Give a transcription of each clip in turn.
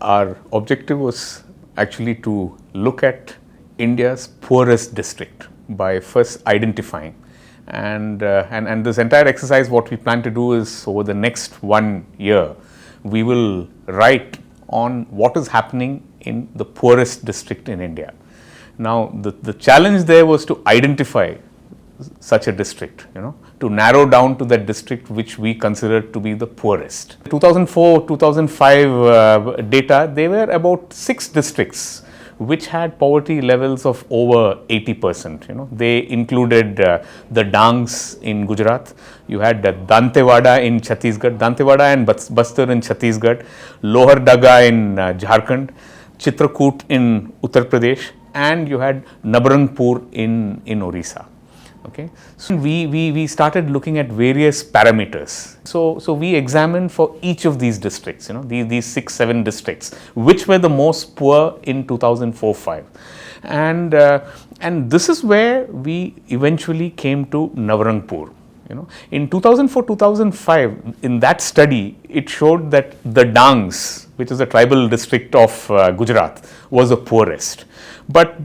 our objective was actually to look at India's poorest district by first identifying. And this entire exercise, what we plan to do is over the next 1 year, we will write on what is happening in the poorest district in India. Now, the challenge there was to identify such a district, to narrow down to that district which we considered to be the poorest. 2004-2005 data, there were about 6 districts which had poverty levels of over 80%. They included the Dangs in Gujarat, you had Dantewada in Chhattisgarh, Dantewada and Bastar in Chhattisgarh, Lohardaga in Jharkhand, Chitrakoot in Uttar Pradesh, and you had Nabrangpur in Orissa. Okay. So we started looking at various parameters. So we examined for each of these districts, these 6-7 districts, which were the most poor in 2004-05. And this is where we eventually came to Nabrangpur. In 2004-2005, in that study, it showed that the Dangs, which is a tribal district of Gujarat, was the poorest. But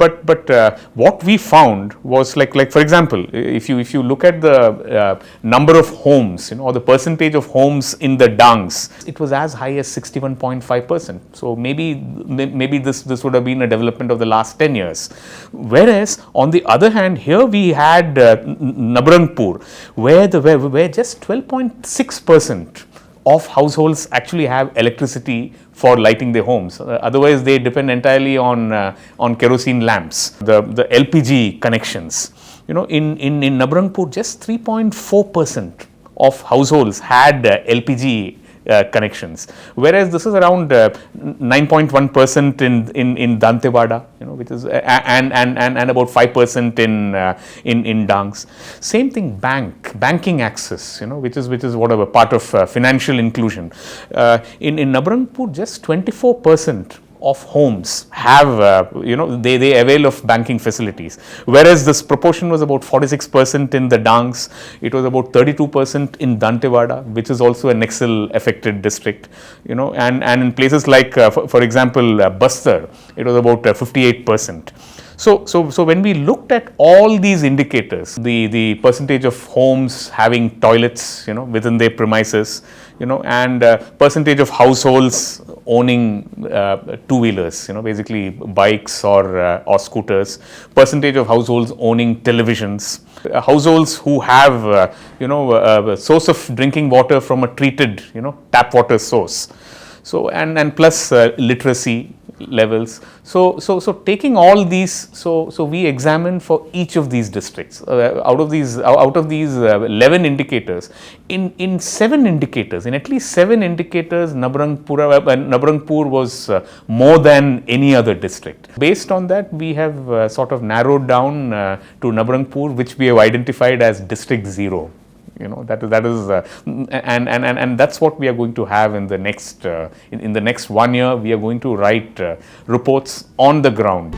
what we found was like for example, if you look at the number of homes, or the percentage of homes in the Dangs, it was as high as 61.5%. So maybe this would have been a development of the last 10 years. Whereas on the other hand, here we had Nabrangpur, where just 12.6% of households actually have electricity for lighting their homes. Otherwise, they depend entirely on kerosene lamps. The LPG connections. In Nabrangpur, just 3.4% of households had LPG connections, whereas this is around 9.1% in Dantewada, which is and about 5% in Dangs. Same thing, banking access, which is whatever part of financial inclusion. In Nabrangpur, just 24% of homes have, they avail of banking facilities, whereas this proportion was about 46% in the Dangs, it was about 32% in Dantewada, which is also a Naxal affected district, and in places like, for example, Bastar, it was about 58%. So when we looked at all these indicators, the percentage of homes having toilets, within their premises, and percentage of households owning two-wheelers, basically bikes or scooters, percentage of households owning televisions, households who have, a source of drinking water from a treated, tap water source. So and plus literacy levels. So taking all these, so we examined for each of these districts. Out of these 11 indicators, in at least 7 indicators, Nabrangpur was more than any other district. Based on that, we have sort of narrowed down to Nabrangpur, which we have identified as District 0. That is and that's what we are going to have in the next 1 year. We are going to write reports on the ground.